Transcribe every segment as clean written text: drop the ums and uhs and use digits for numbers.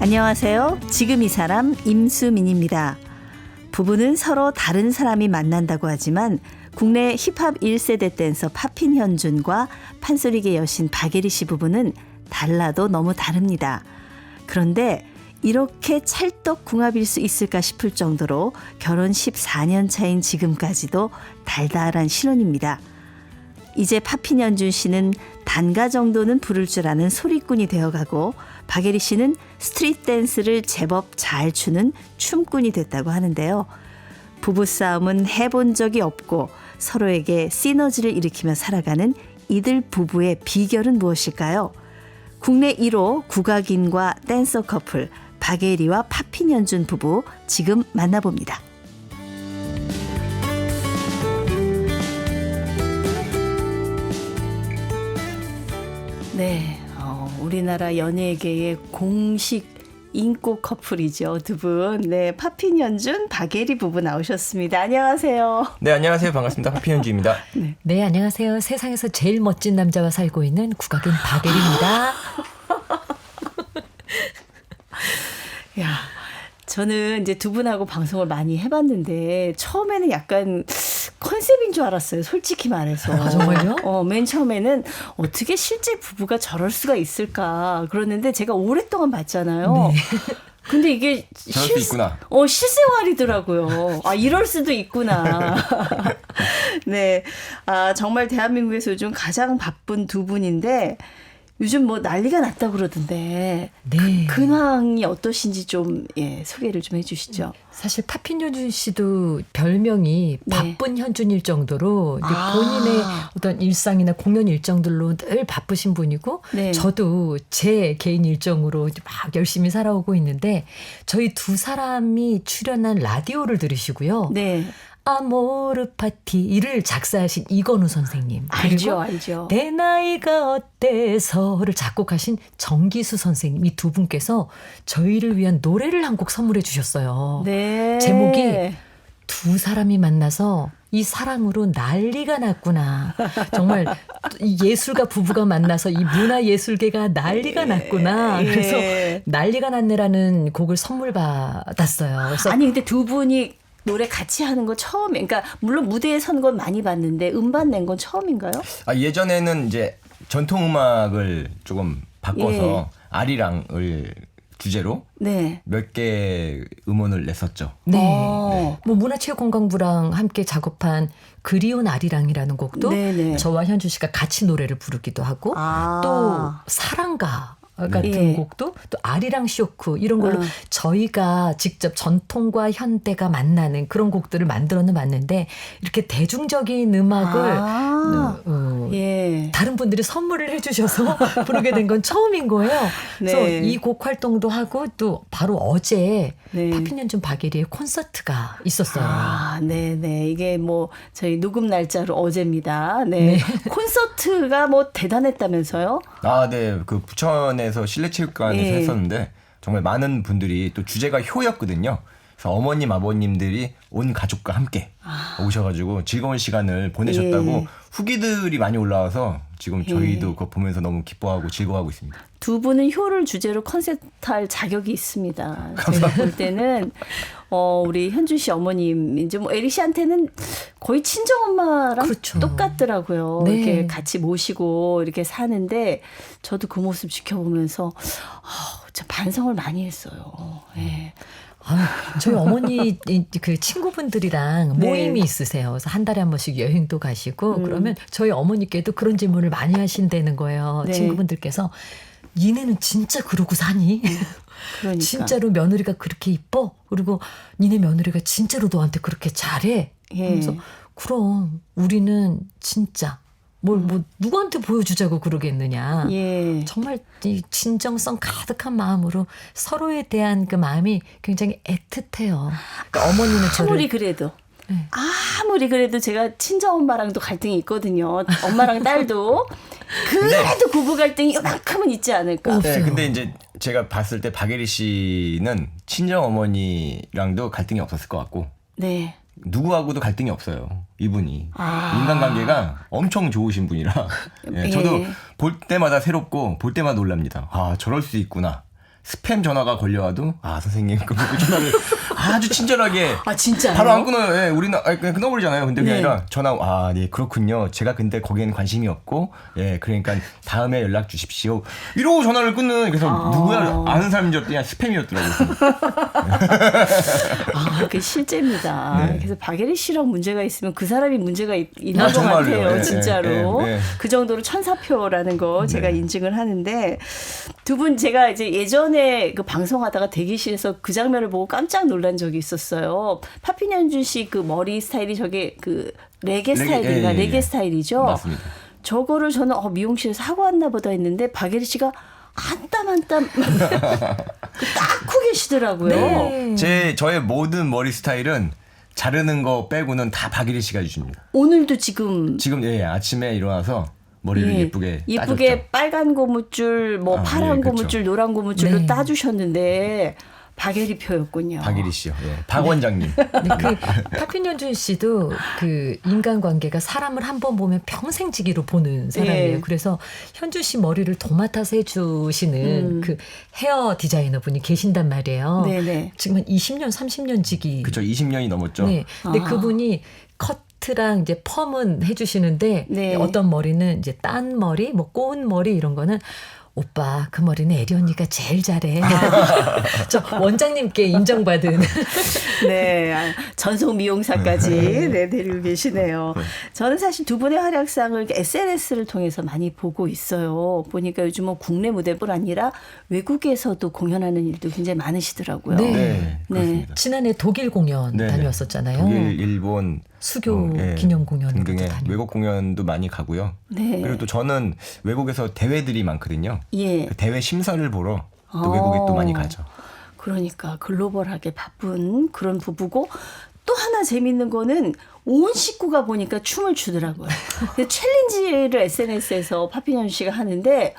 안녕하세요. 지금 이 사람 임수민입니다. 부부는 서로 다른 사람이 만난다고 하지만 국내 힙합 1세대 댄서 파핀 현준과 판소리계 여신 박예리 씨 부부는 달라도 너무 다릅니다. 그런데 이렇게 찰떡궁합일 수 있을까 싶을 정도로 결혼 14년 차인 지금까지도 달달한 신혼입니다. 이제 파핀 현준 씨는 단가 정도는 부를 줄 아는 소리꾼이 되어가고 박예리 씨는 스트릿 댄스를 제법 잘 추는 춤꾼이 됐다고 하는데요. 부부싸움은 해본 적이 없고 서로에게 시너지를 일으키며 살아가는 이들 부부의 비결은 무엇일까요? 국내 1호 국악인과 댄서 커플 박예리와 파핀 현준 부부 지금 만나봅니다. 네, 우리나라 연예계의 공식 인고 커플이죠. 두 분. 네, 파핀 현준, 박예리 부부 나오셨습니다. 안녕하세요. 네, 안녕하세요. 반갑습니다. 파핀 현준입니다. 네, 안녕하세요. 세상에서 제일 멋진 남자와 살고 있는 국악인 박예리입니다. 야, 저는 이제 두 분하고 방송을 많이 해봤는데 처음에는 약간 컨셉인 줄 알았어요. 솔직히 말해서. 아, 정말요? 맨 처음에는 어떻게 실제 부부가 저럴 수가 있을까 그러는데 제가 오랫동안 봤잖아요. 네. 근데 이게 저럴 수 있구나. 실생활이더라고요. 아, 이럴 수도 있구나. 네. 아, 정말 대한민국에서 요즘 가장 바쁜 두 분인데 요즘 뭐 난리가 났다고 그러던데 네. 근황이 어떠신지 좀 소개를 좀 해주시죠. 사실 파핀 현준 씨도 별명이 네. 바쁜 현준일 정도로 이제 본인의 어떤 일상이나 공연 일정들로 늘 바쁘신 분이고 네. 저도 제 개인 일정으로 막 열심히 살아오고 있는데 저희 두 사람이 출연한 라디오를 들으시고요. 네. 아모르 파티를 작사하신 이건우 선생님. 알죠, 그리고 알죠. 내 나이가 어때서를 작곡하신 정기수 선생님 이 두 분께서 저희를 위한 노래를 한 곡 선물해 주셨어요. 네. 제목이 두 사람이 만나서 이 사랑으로 난리가 났구나. 정말 이 예술가 부부가 만나서 이 문화예술계가 난리가 났구나. 그래서 난리가 났네라는 곡을 선물 받았어요. 그래서 아니 근데 두 분이 노래 같이 하는 거 처음에, 그러니까 물론 무대에 선 건 많이 봤는데 음반 낸 건 처음인가요? 아, 예전에는 이제 전통 음악을 조금 바꿔서 아리랑을 주제로 네. 몇 개 음원을 냈었죠. 네. 어. 뭐 문화체육관광부랑 함께 작업한 그리운 아리랑이라는 곡도 네네. 저와 현준 씨가 같이 노래를 부르기도 하고 아. 또 사랑가 같은 예. 곡도 또 아리랑 쇼크 이런 걸로 저희가 직접 전통과 현대가 만나는 그런 곡들을 만들어는 봤는데 이렇게 대중적인 음악을 예. 다른 분들이 선물을 해주셔서 부르게 된 건 처음인 거예요. 그래서 네. 이 곡 활동도 하고 또 바로 어제 네. 파핀 현준 박예리의 콘서트가 있었어요. 아, 네네. 이게 뭐 저희 녹음 날짜로 어제입니다. 네. 콘서트가 뭐 대단했다면서요? 아, 네. 그 부천에서 실내체육관에서 예. 했었는데 정말 많은 분들이 또 주제가 효였거든요. 그래서 어머님, 아버님들이 온 가족과 함께 오셔가지고 즐거운 시간을 보내셨다고 예. 후기들이 많이 올라와서 지금 저희도 그거 보면서 너무 기뻐하고 즐거워하고 있습니다. 두 분은 효를 주제로 컨셉 할 자격이 있습니다. 제가 볼 때는 우리 현준 씨 어머님 이제 뭐 에리 씨한테는 거의 친정 엄마랑 그렇죠. 똑같더라고요. 네. 이렇게 같이 모시고 이렇게 사는데 저도 그 모습 지켜보면서 참 반성을 많이 했어요. 네. 저희 어머니 그 친구분들이랑 네. 모임이 있으세요. 그래서 한 달에 한 번씩 여행도 가시고 그러면 저희 어머니께도 그런 질문을 많이 하신다는 거예요. 네. 친구분들께서 니네는 진짜 그러고 사니? 그러니까. 진짜로 며느리가 그렇게 이뻐? 그리고 니네 며느리가 진짜로 너한테 그렇게 잘해? 예. 그래서 그럼 우리는 진짜 뭐 누구한테 보여주자고 그러겠느냐. 예. 정말 이 진정성 가득한 마음으로 서로에 대한 그 마음이 굉장히 애틋해요. 그러니까 어머니는 아무리 저를 그래도 네. 아무리 그래도 제가 친정엄마랑도 갈등이 있거든요. 엄마랑 딸도. 그래도 부부 갈등이 이만큼은 있지 않을까. 네, 근데 이제 제가 봤을 때 박예리 씨는 친정 어머니랑도 갈등이 없었을 것 같고 네. 누구하고도 갈등이 없어요. 이분이. 인간관계가 엄청 좋으신 분이라. 예, 저도 볼 때마다 새롭고 볼 때마다 놀랍니다. 아, 저럴 수 있구나. 스팸 전화가 걸려와도 선생님 그 전화를 아주 친절하게 진짜요? 바로 안 끊어요. 예, 우리는 그냥 끊어버리잖아요. 근데 그게 네. 아니라 전화 네 그렇군요. 제가 근데 거기에는 관심이 없고 그러니까 다음에 연락 주십시오. 이러고 전화를 끊는 그래서 누구야 아는 사람인 줄 알았더니 스팸이었더라고요. 그게 실제입니다. 네. 그래서 박예리 씨랑 문제가 있으면 그 사람이 문제가 있는 것 정말로요. 같아요. 예, 진짜로. 예, 예. 그 정도로 천사표라는 거 제가 네. 인증을 하는데 두 분 제가 이제 예전에 그 방송하다가 대기실에서 그 장면을 보고 깜짝 놀란 적이 있었어요. 파핀현준 씨 그 머리 스타일이 저게 그 레게 스타일인가? 예. 레게 스타일이죠. 맞습니다. 저거를 저는 미용실에서 하고 왔나 보다 했는데 박예리 씨가 한 땀 한 땀 닦고 계시더라고요. 네. 저의 모든 머리 스타일은 자르는 거 빼고는 다 박예리 씨가 해주십니다. 오늘도 지금 아침에 일어나서 머리를 예쁘게 따줬죠. 빨간 고무줄, 파란 그렇죠. 고무줄, 노란 고무줄로 네. 따주셨는데 박예리 표였군요. 박예리 씨요. 박 원장님. 그 파핀현준 씨도 그 인간관계가 사람을 한 번 보면 평생 지기로 보는 사람이에요. 네. 그래서 현준 씨 머리를 도맡아서 해주시는 그 헤어 디자이너 분이 계신단 말이에요. 네네. 지금 한 20년, 30년 지기. 그렇죠. 20년이 넘었죠. 네. 근데 아. 그분이 커트랑 이제 펌은 해주시는데 네. 어떤 머리는 이제 딴 머리, 꼬은 머리 이런 거는 오빠 그 머리는 애리 언니가 제일 잘해. 저 원장님께 인정받은. 네, 전속 미용사까지 데리고 계시네요. 저는 사실 두 분의 활약상을 SNS를 통해서 많이 보고 있어요. 보니까 요즘은 국내 무대뿐 아니라 외국에서도 공연하는 일도 굉장히 많으시더라고요. 네. 네, 그렇습니다. 지난해 독일 공연 네, 다녀왔었잖아요. 독일, 일본 수교 기념 공연으로도 등등의 다니고. 외국 공연도 많이 가고요. 네. 그리고 또 저는 외국에서 대회들이 많거든요. 예. 그 대회 심사를 보러 또 외국에 또 많이 가죠. 그러니까 글로벌하게 바쁜 그런 부부고 또 하나 재밌는 거는 온 식구가 보니까 춤을 추더라고요. 근데 챌린지를 SNS에서 파피년 씨가 하는데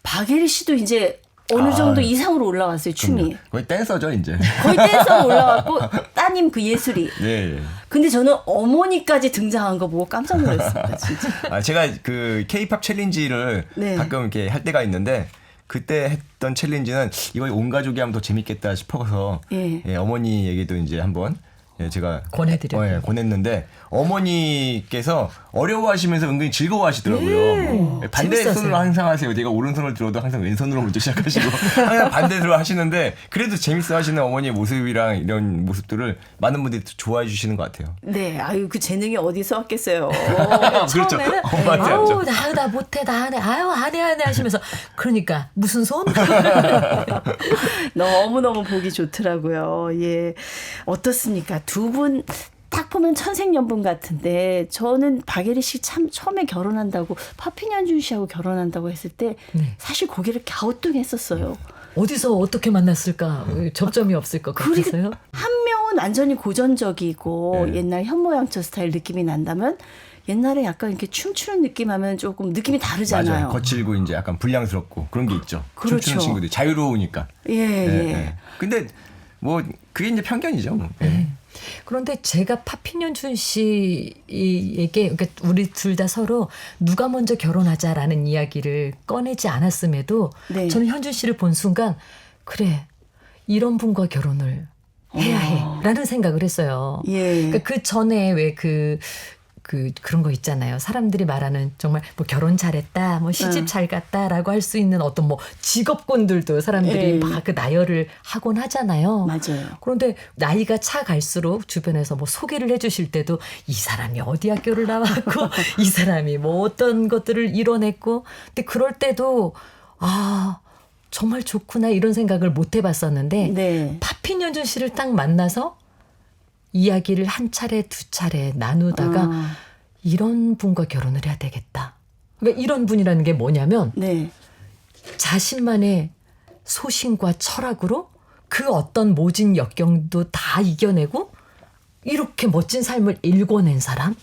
박예리 씨도 이제 어느 정도 이상으로 올라왔어요, 춤이. 거의 댄서죠, 이제. 거의 댄서로 올라왔고 따님 그 예술이. 네. 근데 저는 어머니까지 등장한 거 보고 깜짝 놀랐습니다, 진짜. 제가 그 K-팝 챌린지를 네. 가끔 이렇게 할 때가 있는데 그때 했던 챌린지는 이거 온 가족이 하면 더 재밌겠다 싶어서 어머니 얘기도 이제 한번 제가 권해드렸고요. 권했는데 어머니께서 어려워하시면서 은근히 즐거워하시더라고요. 반대 재밌었어요. 손으로 항상 하세요. 제가 오른손을 들어도 항상 왼손으로 먼저 시작하시고 항상 반대로 하시는데 그래도 재밌어 하시는 어머니의 모습이랑 이런 모습들을 많은 분들이 좋아해 주시는 것 같아요. 네, 아유 그 재능이 어디서 왔겠어요. 그렇죠. 처음에는 엄마한테 아우 하죠. 나 못해 나 안 해 아유 안 해 하시면서 그러니까 무슨 손? 너무너무 보기 좋더라고요. 예. 어떻습니까? 두 분 딱 보면 천생연분 같은데 저는 박예리 씨 참 처음에 결혼한다고 파핀현준 씨하고 결혼한다고 했을 때 네. 사실 고개를 갸우뚱했었어요. 어디서 어떻게 만났을까? 접점이 없을 것 같아서요. 한 명은 완전히 고전적이고 옛날 현모양처 스타일 느낌이 난다면 옛날에 약간 이렇게 춤추는 느낌하면 조금 느낌이 다르잖아요. 맞아요. 거칠고 이제 약간 불량스럽고 그런 게 있죠. 그렇죠. 춤추는 친구들이 자유로우니까. 예. 근데 뭐 그게 이제 편견이죠. 뭐. 그런데 제가 파핀현준 씨에게 그러니까 우리 둘 다 서로 누가 먼저 결혼하자라는 이야기를 꺼내지 않았음에도 네. 저는 현준 씨를 본 순간 그래 이런 분과 결혼을 해야 해라는 생각을 했어요. 예. 그러니까 그 전에 왜 그런 거 있잖아요. 사람들이 말하는 정말 뭐 결혼 잘했다, 뭐 시집 잘 갔다라고 할 수 있는 어떤 뭐 직업군들도 사람들이 막 그 나열을 하곤 하잖아요. 맞아요. 그런데 나이가 차 갈수록 주변에서 뭐 소개를 해주실 때도 이 사람이 어디 학교를 나왔고 이 사람이 뭐 어떤 것들을 이뤄냈고 근데 그럴 때도 정말 좋구나 이런 생각을 못 해봤었는데 네. 파핀현준 씨를 딱 만나서 이야기를 한 차례 두 차례 나누다가 이런 분과 결혼을 해야 되겠다. 그러니까 이런 분이라는 게 뭐냐면 네. 자신만의 소신과 철학으로 그 어떤 모진 역경도 다 이겨내고 이렇게 멋진 삶을 일궈낸 사람?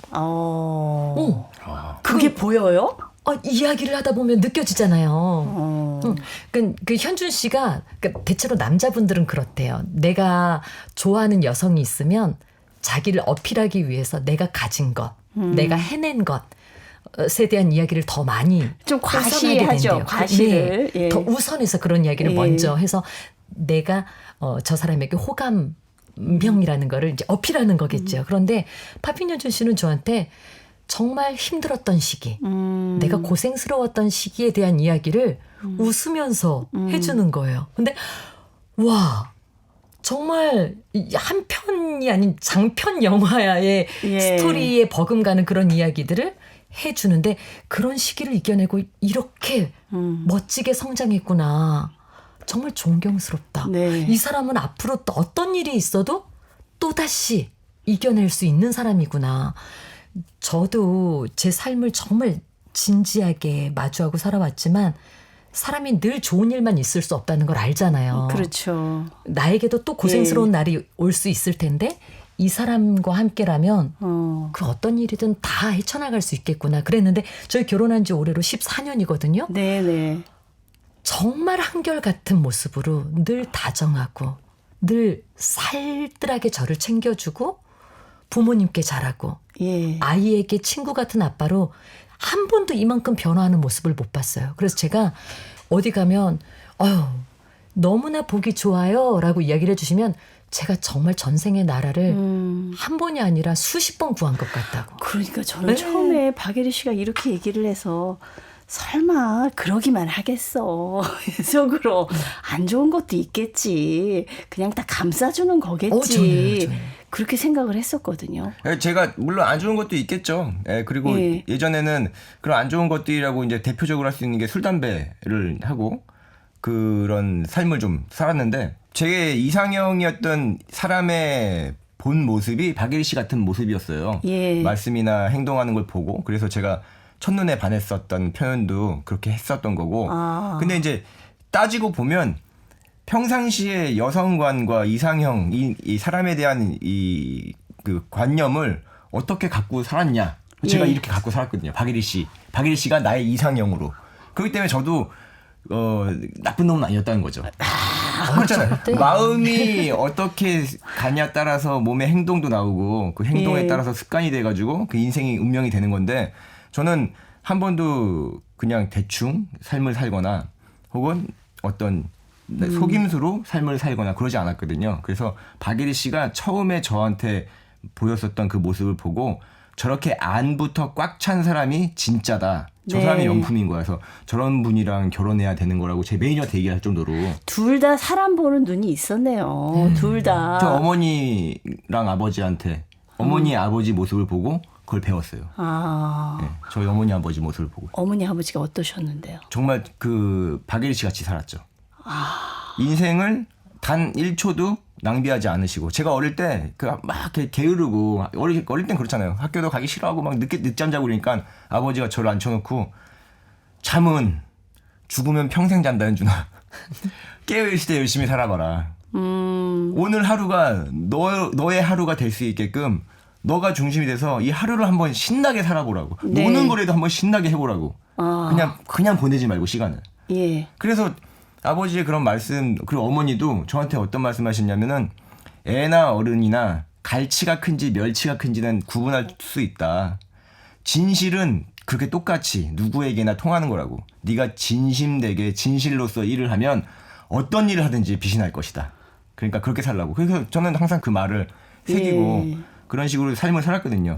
그게 보여요? 이야기를 하다 보면 느껴지잖아요. 그 현준 씨가 그러니까 대체로 남자분들은 그렇대요. 내가 좋아하는 여성이 있으면 자기를 어필하기 위해서 내가 가진 것, 내가 해낸 것, 에 대한 이야기를 더 많이 좀 우선하게 과시하죠. 된대요. 과시를. 네, 예. 더 우선해서 그런 이야기를 예. 먼저 해서 내가 저 사람에게 호감형이라는 거를 이제 어필하는 거겠죠. 그런데 파핀연준 씨는 저한테 정말 힘들었던 시기, 내가 고생스러웠던 시기에 대한 이야기를 웃으면서 해주는 거예요. 근데 와, 정말 한 편이 아닌 장편 영화의 예. 스토리에 버금가는 그런 이야기들을 해주는데 그런 시기를 이겨내고 이렇게 멋지게 성장했구나. 정말 존경스럽다. 네. 이 사람은 앞으로 또 어떤 일이 있어도 또다시 이겨낼 수 있는 사람이구나. 저도 제 삶을 정말 진지하게 마주하고 살아왔지만 사람이 늘 좋은 일만 있을 수 없다는 걸 알잖아요. 그렇죠. 나에게도 또 고생스러운 날이 올 수 있을 텐데 이 사람과 함께라면 그 어떤 일이든 다 헤쳐나갈 수 있겠구나 그랬는데 저희 결혼한 지 올해로 14년이거든요. 네네. 정말 한결같은 모습으로 늘 다정하고 늘 살뜰하게 저를 챙겨주고 부모님께 잘하고 예. 아이에게 친구 같은 아빠로 한 번도 이만큼 변화하는 모습을 못 봤어요. 그래서 제가 어디 가면 너무나 보기 좋아요 라고 이야기를 해주시면 제가 정말 전생의 나라를 한 번이 아니라 수십 번 구한 것 같다고. 그러니까 저는 네. 처음에 박예리 씨가 이렇게 얘기를 해서 설마 그러기만 하겠어. 속으로 안 좋은 것도 있겠지. 그냥 다 감싸주는 거겠지. 전혀요. 그렇게 생각을 했었거든요. 제가 물론 안 좋은 것도 있겠죠. 그리고 예. 예전에는 그런 안 좋은 것들이라고 이제 대표적으로 할 수 있는 게 술, 담배를 하고 그런 삶을 좀 살았는데 제 이상형이었던 사람의 본 모습이 박예리 씨 같은 모습이었어요. 예. 말씀이나 행동하는 걸 보고 그래서 제가 첫눈에 반했었던 표현도 그렇게 했었던 거고. 근데 이제 따지고 보면 평상시에 여성관과 이상형 이 사람에 대한 그 관념을 어떻게 갖고 살았냐. 제가 예. 이렇게 갖고 살았거든요. 박예리 씨가 나의 이상형으로. 그렇기 때문에 저도 나쁜 놈은 아니었다는 거죠. 그렇잖아요. 절대. 마음이 어떻게 가냐 따라서 몸의 행동도 나오고 그 행동에 예. 따라서 습관이 돼가지고 그 인생이 운명이 되는 건데 저는 한 번도 그냥 대충 삶을 살거나 혹은 어떤 속임수로 삶을 살거나 그러지 않았거든요. 그래서 박예리 씨가 처음에 저한테 보였었던 그 모습을 보고 저렇게 안부터 꽉 찬 사람이 진짜다. 저 네. 사람이 명품인 거야. 그래서 저런 분이랑 결혼해야 되는 거라고 제 매니저한테 얘기할 정도로. 둘 다 사람 보는 눈이 있었네요. 둘 다. 저 어머니랑 아버지한테 어머니 아버지 모습을 보고 그걸 배웠어요. 네, 저희 어머니 아버지 모습을 보고. 어머니 아버지가 어떠셨는데요? 정말 그 박예리 씨 같이 살았죠. 인생을 단 1초도 낭비하지 않으시고 제가 어릴 때 그 막 게으르고 어릴 땐 그렇잖아요. 학교도 가기 싫어하고 막 늦잠 자고 그러니까 아버지가 저를 앉혀놓고 잠은 죽으면 평생 잔다는 준아. 깨어있을 때 열심히 살아봐라. 오늘 하루가 너의 하루가 될 수 있게끔 너가 중심이 돼서 이 하루를 한번 신나게 살아보라고. 네. 노는 거라도 한번 신나게 해보라고. 그냥 보내지 말고 시간을. 예. 그래서 아버지의 그런 말씀 그리고 어머니도 저한테 어떤 말씀하셨냐면은 애나 어른이나 갈치가 큰지 멸치가 큰지는 구분할 수 있다. 진실은 그렇게 똑같이 누구에게나 통하는 거라고. 네가 진심되게 진실로서 일을 하면 어떤 일을 하든지 빛이 날 것이다. 그러니까 그렇게 살라고. 그래서 저는 항상 그 말을 새기고 예. 그런 식으로 삶을 살았거든요.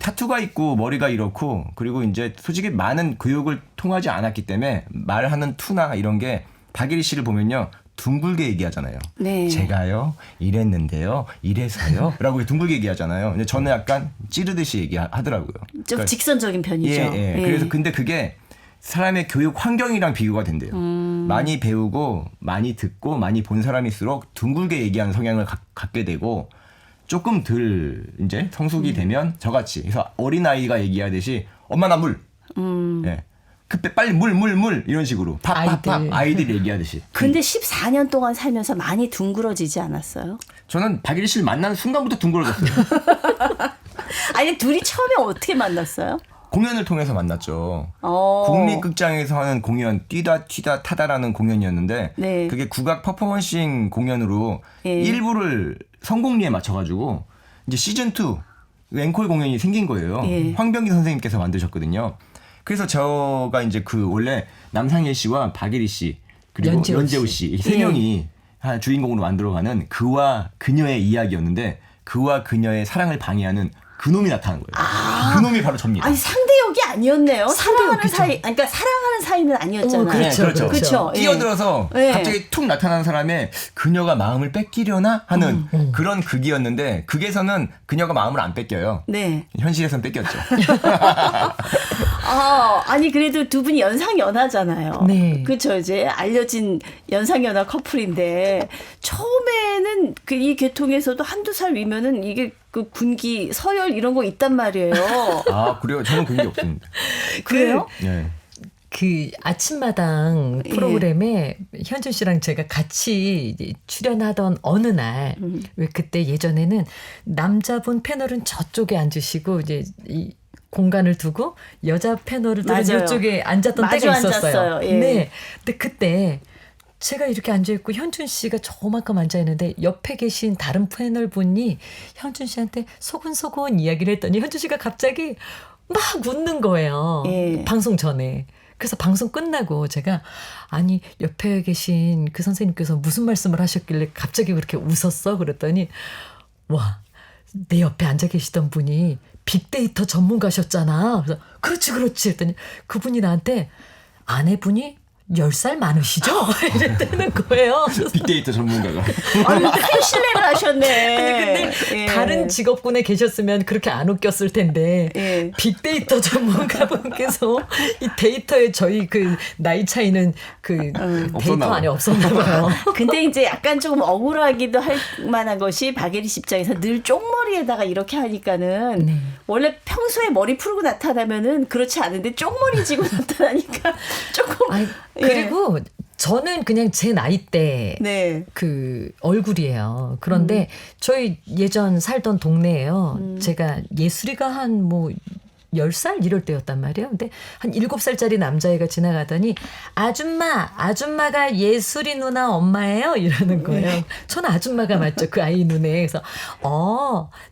타투가 있고 머리가 이렇고 그리고 이제 솔직히 많은 교육을 통하지 않았기 때문에 말하는 투나 이런 게 박예리 씨를 보면요. 둥글게 얘기하잖아요. 네. 제가요 이랬는데요 이래서요 라고 둥글게 얘기하잖아요. 근데 저는 약간 찌르듯이 얘기하더라고요. 좀 그러니까 직선적인 편이죠. 예. 그래서 근데 그게 사람의 교육 환경이랑 비교가 된대요. 많이 배우고 많이 듣고 많이 본 사람일수록 둥글게 얘기하는 성향을 갖게 되고 조금 덜 이제 성숙이 되면 저같이 그래서 어린아이가 얘기하듯이 엄마 나 물. 예. 그때 빨리 물 이런 식으로 밥 아이들 얘기하듯이. 근데 14년 동안 살면서 많이 둥그러지지 않았어요? 저는 박예리 씨를 만나는 순간부터 둥그러졌어요. 아니 둘이 처음에 어떻게 만났어요? 공연을 통해서 만났죠. 국립극장에서 하는 공연 뛰다 튀다 타다라는 공연이었는데 네. 그게 국악 퍼포먼싱 공연으로 예. 1부를 성공리에 맞춰가지고 이제 시즌 2 앵콜 공연이 생긴 거예요. 예. 황병기 선생님께서 만드셨거든요. 그래서 저가 이제 그 원래 남상일 씨와 박예리 씨 그리고 연재우 연재우 씨 이 세 예. 명이 주인공으로 만들어가는 그와 그녀의 이야기였는데 그와 그녀의 사랑을 방해하는 그놈이 나타난 거예요. 그놈이 바로 접니다. 아니 상대역이 아니었네요. 사랑하는 상대역이죠. 사이, 그러니까 사랑하는 사이는 아니었잖아요. 그렇죠. 그렇죠. 그렇죠. 예. 끼어들어서 예. 갑자기 툭 나타나는 사람의 그녀가 마음을 뺏기려나 하는 그런 극이었는데 극에서는 그녀가 마음을 안 뺏겨요. 네. 현실에서는 뺏겼죠. 아니 그래도 두 분이 연상연하잖아요. 네. 그렇죠. 이제 알려진 연상연하 커플인데 처음에는 그 이 계통에서도 한두 살 위면은 이게 그 군기 서열 이런 거 있단 말이에요. 아 그래요? 저는 그런 게 없습니다. 그래요? 네. 그 아침마당 프로그램에 현준 씨랑 제가 같이 이제 출연하던 어느 날, 왜 그때 예전에는 남자분 패널은 저쪽에 앉으시고 이제 이 공간을 두고 여자 패널들은 맞아요. 이쪽에 앉았던 마주 때가 있었어요. 앉았어요. 예. 네. 근데 그때 제가 이렇게 앉아있고 현준 씨가 저만큼 앉아있는데 옆에 계신 다른 패널 분이 현준 씨한테 소근소근 이야기를 했더니 현준 씨가 갑자기 막 웃는 거예요. 예. 방송 전에. 그래서 방송 끝나고 제가 아니 옆에 계신 그 선생님께서 무슨 말씀을 하셨길래 갑자기 그렇게 웃었어? 그랬더니 와, 내 옆에 앉아 계시던 분이 빅데이터 전문가셨잖아. 그래서 그렇지 했더니 그분이 나한테 아내분이 10살 많으시죠? 이랬다는 거예요. 빅데이터 전문가가. 아유, 큰 신뢰를 하셨네. 근데 예. 다른 직업군에 계셨으면 그렇게 안 웃겼을 텐데 예. 빅데이터 전문가분께서 이 데이터에 저희 그 나이 차이는 그 없었나 데이터 봐요. 안에 없었나 봐요. 근데 이제 약간 조금 억울하기도 할 만한 것이 박예리 씨 입장에서 늘 쪽머리에다가 이렇게 하니까는 네. 원래 평소에 머리 풀고 나타나면은 그렇지 않은데 쪽머리 지고 나타나니까 조금 아니, 그리고 저는 그냥 제 나이 때 네. 그 얼굴이에요. 그런데 저희 예전 살던 동네에요. 제가 예술이가 한 뭐 10살 이럴 때였단 말이에요. 근데 한 7살짜리 남자애가 지나가더니 아줌마가 예술이 누나 엄마예요? 이러는 거예요. 저는 아줌마가 맞죠. 그 아이 눈에. 그래서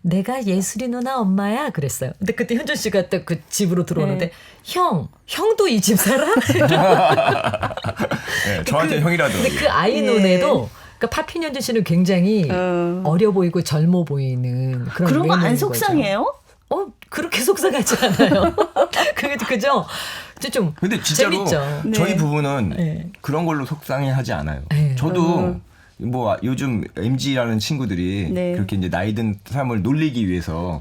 내가 예술이 누나 엄마야? 그랬어요. 근데 그때 현준 씨가 딱 그 집으로 들어오는데 형도 이 집 살아? 네, 저한테 형이라더라고요. 근데 그 아이 눈에도 그러니까 파핀 현준 씨는 굉장히 어려 보이고 젊어 보이는 그런 거 안 외모인 거죠. 속상해요? 그렇게 속상하지 않아요. 그죠? 좀 근데 진짜로 재밌죠. 저희 네. 부부는 네. 그런 걸로 속상해하지 않아요. 네. 저도 뭐 요즘 MG라는 친구들이 네. 그렇게 이제 나이 든 사람을 놀리기 위해서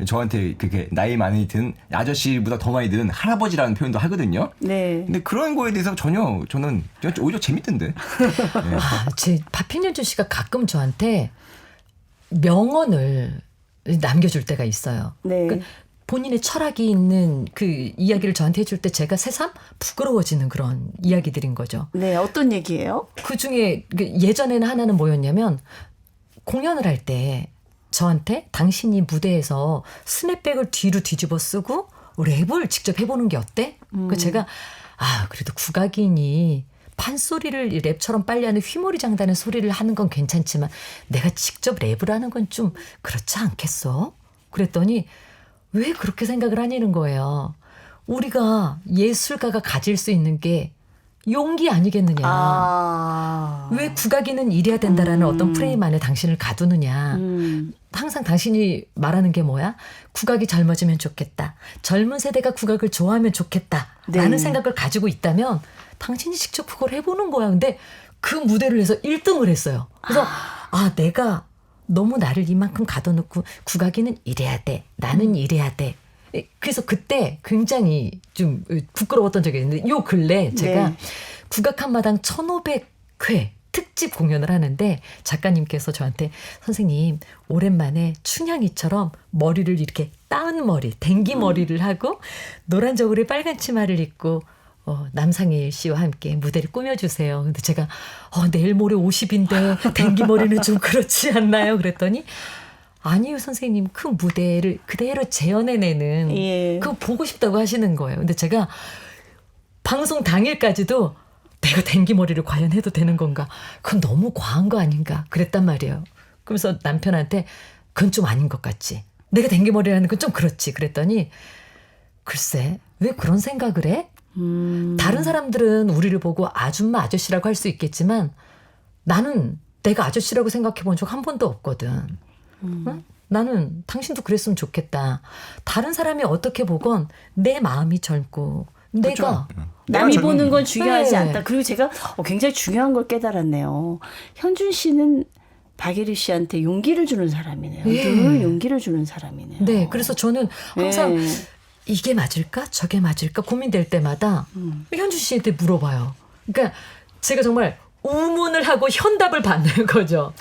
저한테 그렇게 나이 많이 든 아저씨보다 더 많이 든 할아버지라는 표현도 하거든요. 네. 근데 그런 거에 대해서 전혀 저는 오히려 재밌던데. 제 파핀 현준 씨가 가끔 저한테 명언을 남겨줄 때가 있어요. 네. 그러니까 본인의 철학이 있는 그 이야기를 저한테 해줄 때 제가 새삼 부끄러워지는 그런 이야기들인 거죠. 네, 어떤 얘기예요? 그 중에 예전에는 하나는 뭐였냐면 공연을 할 때 저한테 당신이 무대에서 스냅백을 뒤로 뒤집어 쓰고 랩을 직접 해보는 게 어때? 그 제가 그래도 국악인이 판소리를 랩처럼 빨리 하는 휘몰이 장단의 소리를 하는 건 괜찮지만 내가 직접 랩을 하는 건 좀 그렇지 않겠어? 그랬더니 왜 그렇게 생각을 하냐는 거예요. 우리가 예술가가 가질 수 있는 게 용기 아니겠느냐. 왜 국악인은 이래야 된다라는 어떤 프레임 안에 당신을 가두느냐. 항상 당신이 말하는 게 뭐야? 국악이 젊어지면 좋겠다. 젊은 세대가 국악을 좋아하면 좋겠다. 라는 네. 생각을 가지고 있다면 당신이 직접 그걸 해보는 거야. 근데 그 무대를 해서 1등을 했어요. 그래서 내가 너무 나를 이만큼 가둬놓고 국악인은 이래야 돼. 나는 이래야 돼. 그래서 그때 굉장히 좀 부끄러웠던 적이 있는데 요 근래 제가 네. 국악 한마당 1500회 특집 공연을 하는데 작가님께서 저한테 선생님 오랜만에 춘향이처럼 머리를 이렇게 따은 머리, 댕기 머리를 하고 노란 저고리 빨간 치마를 입고 남상일 씨와 함께 무대를 꾸며주세요. 근데 제가 내일 모레 50인데 댕기 머리는 좀 그렇지 않나요? 그랬더니 아니요 선생님 그 무대를 그대로 재현해내는 예. 그거 보고 싶다고 하시는 거예요. 근데 제가 방송 당일까지도 내가 댕기 머리를 과연 해도 되는 건가? 그건 너무 과한 거 아닌가? 그랬단 말이에요. 그래서 남편한테 그건 좀 아닌 것 같지. 내가 댕기머리라는 건 좀 그렇지. 그랬더니 글쎄 왜 그런 생각을 해? 다른 사람들은 우리를 보고 아줌마 아저씨라고 할 수 있겠지만 나는 내가 아저씨라고 생각해 본 적 한 번도 없거든. 응? 나는 당신도 그랬으면 좋겠다. 다른 사람이 어떻게 보건 내 마음이 젊고 내가 남이 보는 건 중요하지 네. 않다. 그리고 제가 굉장히 중요한 걸 깨달았네요. 현준 씨는 박예리 씨한테 용기를 주는 사람이네요. 예. 늘 용기를 주는 사람이네요. 네, 그래서 저는 항상 네. 이게 맞을까 저게 맞을까 고민될 때마다 현준 씨한테 물어봐요. 그러니까 제가 정말 우문을 하고 현답을 받는 거죠.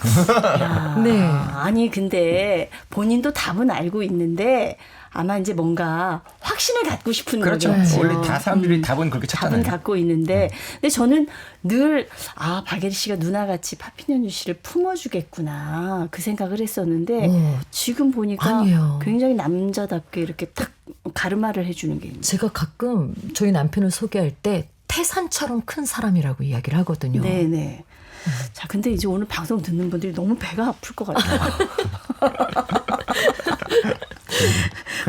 야, 네. 아니 근데 본인도 답은 알고 있는데 아마 이제 뭔가 확신을 갖고 싶은 그렇죠. 거겠죠. 원래 다 사람들이 답은 그렇게 찾잖아요. 답은 갖고 있는데 근데 저는 늘 박예리 씨가 누나같이 파피현준 씨를 품어주겠구나 그 생각을 했었는데 지금 보니까 아니에요. 굉장히 남자답게 이렇게 딱 가르마를 해주는 게 있네요. 제가 가끔 저희 남편을 소개할 때 태산처럼 큰 사람이라고 이야기를 하거든요. 네네. 자, 근데 이제 오늘 방송 듣는 분들이 너무 배가 아플 것 같아요.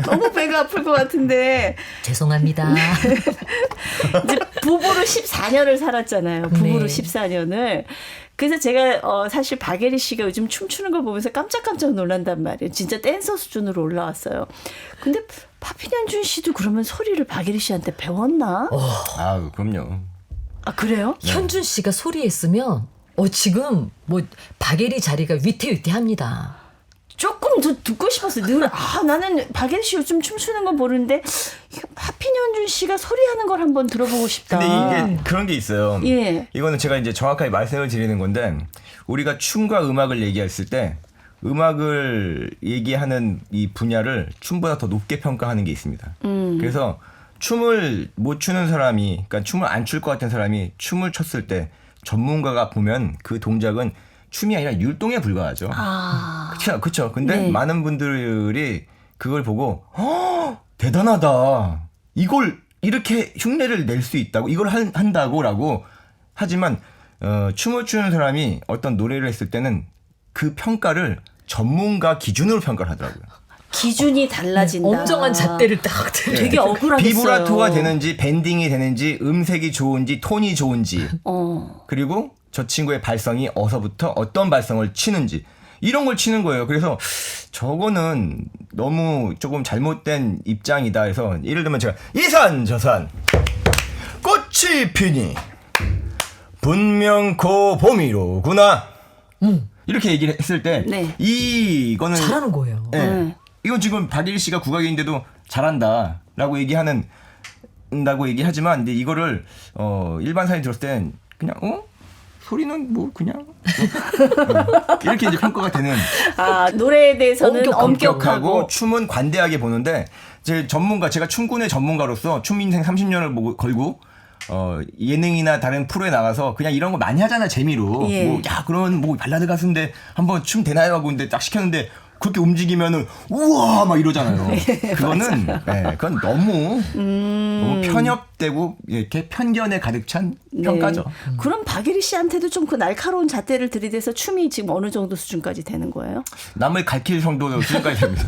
너무 배가 아플 것 같은데 죄송합니다. 이제 부부로 14년을 살았잖아요. 부부로 네. 14년을. 그래서 제가 사실 박예리 씨가 요즘 춤추는 걸 보면서 깜짝깜짝 놀란단 말이에요. 진짜 댄서 수준으로 올라왔어요. 근데 파피현준 씨도 그러면 소리를 박예리 씨한테 배웠나? 아, 그럼요. 아 그래요? 현준 씨가 소리했으면 지금 뭐 박예리 자리가 위태위태합니다. 조금 더 듣고 싶었어요. 늘 나는 박예리 씨 요즘 춤추는 거 보는데 파피현준 씨가 소리하는 걸 한번 들어보고 싶다. 근데 이게 그런 게 있어요. 예. 이거는 제가 이제 정확하게 말씀을 드리는 건데 우리가 춤과 음악을 얘기했을 때 음악을 얘기하는 이 분야를 춤보다 더 높게 평가하는 게 있습니다. 그래서 춤을 못 추는 사람이, 그러니까 춤을 안 출 것 같은 사람이 춤을 췄을 때 전문가가 보면 그 동작은 춤이 아니라 율동에 불과하죠. 그렇죠. 근데 네. 많은 분들이 그걸 보고 대단하다. 이걸 이렇게 흉내를 낼 수 있다고, 이걸 한다고라고 하지만 춤을 추는 사람이 어떤 노래를 했을 때는 그 평가를 전문가 기준으로 평가를 하더라고요. 기준이 달라진다. 엄정한 잣대를 딱 되게 억울하겠어요. 비브라토가 되는지 밴딩이 되는지 음색이 좋은지 톤이 좋은지 그리고 저 친구의 발성이 어서부터 어떤 발성을 치는지 이런 걸 치는 거예요. 그래서 저거는 너무 조금 잘못된 입장이다 해서 예를 들면 제가 이산저산 꽃이 피니 분명 고 봄이로구나 이렇게 얘기를 했을 때 네. 이거는 잘하는 거예요. 네. 이건 지금 박예리 씨가 국악인인데도 잘한다라고 얘기한다고 얘기하지만 근데 이거를 일반 사람이 들었을 땐 그냥 소리는 뭐 그냥 이렇게 이제 평가가 되는. 노래에 대해서는 엄격하고 엄격하고 춤은 관대하게 보는데 제가 춤꾼의 전문가로서 춤 인생 30년을 걸고 예능이나 다른 프로에 나가서 그냥 이런 거 많이 하잖아 재미로. 예. 그러면 뭐 발라드 가수인데 한번 춤 되나요 하고 근데 딱 시켰는데 그렇게 움직이면은 우와 막 이러잖아요. 그거는 그건 너무 편협되고 이렇게 편견에 가득 찬 평가죠. 그럼 박예리 씨한테도 좀 그 날카로운 잣대를 들이대서 춤이 지금 어느 정도 수준까지 되는 거예요? 남을 가르칠 정도 수준까지 됩니다.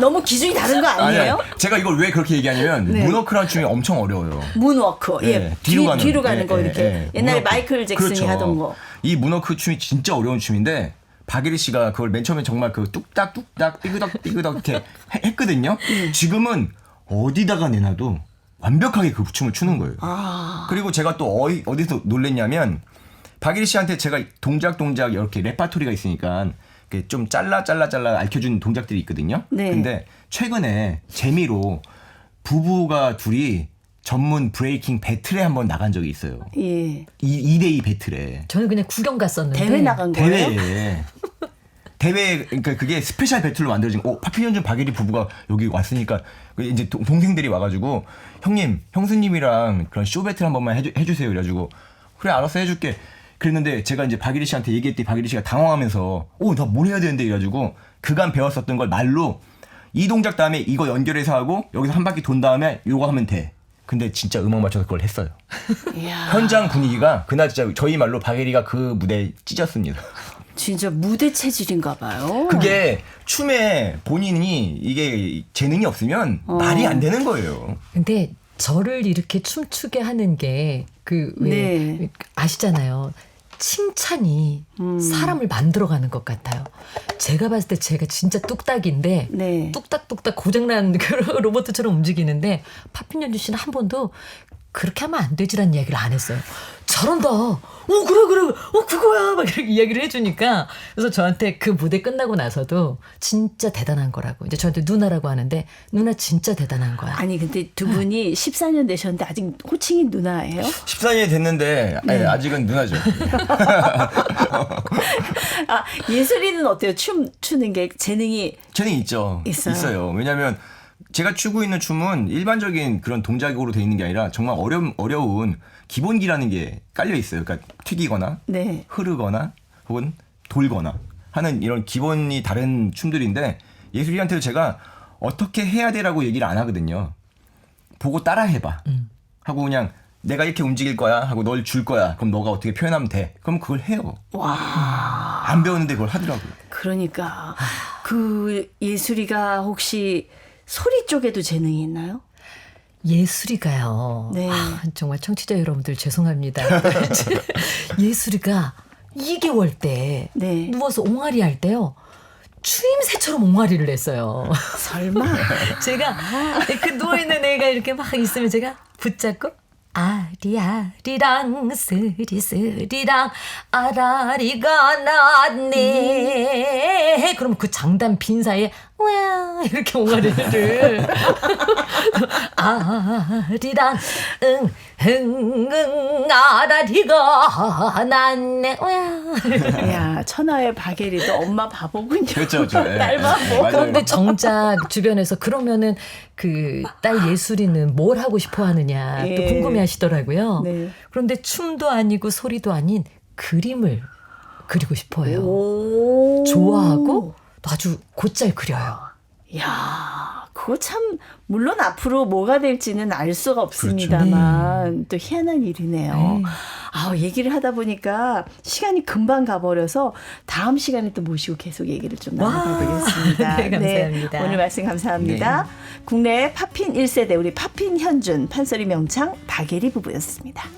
너무 기준이 다른 거 아니에요? 아니, 제가 이걸 왜 그렇게 얘기하냐면 문워크라는 춤이 엄청 어려워요. 문워크. 예. 뒤로 가는 거 이렇게. 옛날에 문워크. 마이클 잭슨이 그렇죠. 하던 거. 이 문워크 춤이 진짜 어려운 춤인데 박예리 씨가 그걸 맨 처음에 정말 그 뚝딱뚝딱 삐그덕 이렇게 했거든요. 지금은 어디다가 내놔도 완벽하게 그 춤을 추는 거예요. 그리고 제가 또 어디서 놀랬냐면 박예리 씨한테 제가 동작 이렇게 레파토리가 있으니까 좀 잘라 알려준 동작들이 있거든요. 네. 근데 최근에 재미로 부부가 둘이 전문 브레이킹 배틀에 한번 나간 적이 있어요. 예. 2대2 배틀에. 저는 그냥 구경 갔었는데. 대회 나간 거예요? 대회 그러니까 그게 스페셜 배틀로 만들어진 파피현준 박예리 부부가 여기 왔으니까 이제 동생들이 와가지고 형수님이랑 그런 쇼 배틀 한 번만 해주세요. 그래가지고 그래 알았어 해줄게. 그랬는데 제가 이제 박예리 씨한테 얘기했더니 박예리 씨가 당황하면서 나 뭘 해야 되는데 이래가지고 그간 배웠었던 걸 말로 이 동작 다음에 이거 연결해서 하고 여기서 한 바퀴 돈 다음에 이거 하면 돼. 근데 진짜 음악 맞춰서 그걸 했어요. 현장 분위기가 그날 진짜 저희 말로 박예리가 그 무대에 찢었습니다. 진짜 무대 체질인가 봐요. 그게 춤에 본인이 이게 재능이 없으면 말이 안 되는 거예요. 근데 저를 이렇게 춤추게 하는 게 그 왜 네. 아시잖아요. 칭찬이 사람을 만들어가는 것 같아요. 제가 봤을 때 제가 진짜 뚝딱인데 네. 뚝딱뚝딱 고장난 그 로봇처럼 움직이는데 파핀연주 씨는 한 번도 그렇게 하면 안 되지라는 이야기를 안 했어요. 잘한다. 그래. 그거야. 막 이렇게 이야기를 해주니까. 그래서 저한테 그 무대 끝나고 나서도 진짜 대단한 거라고. 이제 저한테 누나라고 하는데 누나 진짜 대단한 거야. 아니 근데 두 분이 14년 되셨는데 아직 호칭이 누나예요? 14년이 됐는데 네. 아직은 누나죠. 아, 예술이는 어때요? 춤 추는 게 재능이 재능이 있죠. 있어요? 왜냐하면 제가 추고 있는 춤은 일반적인 그런 동작으로 돼 있는 게 아니라 정말 어려운 기본기라는 게 깔려 있어요. 그러니까 튀기거나 네. 흐르거나 혹은 돌거나 하는 이런 기본이 다른 춤들인데 예술이한테도 제가 어떻게 해야 돼라고 얘기를 안 하거든요. 보고 따라 해봐 하고 그냥 내가 이렇게 움직일 거야 하고 널 줄 거야. 그럼 너가 어떻게 표현하면 돼. 그럼 그걸 해요. 와. 안 배웠는데 그걸 하더라고요. 그러니까 그 예술이가 혹시 소리 쪽에도 재능이 있나요? 예술이가요. 네. 정말 청취자 여러분들 죄송합니다. 예술이가 2개월 때 네. 누워서 옹알이 할 때요. 추임새처럼 옹알이를 했어요. 설마. 제가 그 누워있는 애가 이렇게 막 있으면 제가 붙잡고 아리아리랑 스리스리랑 아라리가 났네. 그럼 그 장단 빈 사이에 와 이렇게 옹알이를 아리랑 응응 아라리가 났네. 와. 야, 천하의 박예리도 엄마 바보군요. 그렇죠. 딸 바보. 맞아요. 그런데 정작 주변에서 그러면은 그 딸 예술이는 뭘 하고 싶어 하느냐 또 예. 궁금해 하시더라고요. 네. 그런데 춤도 아니고 소리도 아닌 그림을 그리고 싶어요. 오. 좋아하고 또 아주 곧잘 그려요. 야, 그거 참 물론 앞으로 뭐가 될지는 알 수가 없습니다만 또 희한한 일이네요. 네. 아, 얘기를 하다 보니까 시간이 금방 가버려서 다음 시간에 또 모시고 계속 얘기를 좀 나눠보겠습니다. 네, 감사합니다. 오늘 말씀 감사합니다. 네. 국내 팝핀 1세대 우리 팝핀 현준 판소리 명창 박예리 부부였습니다.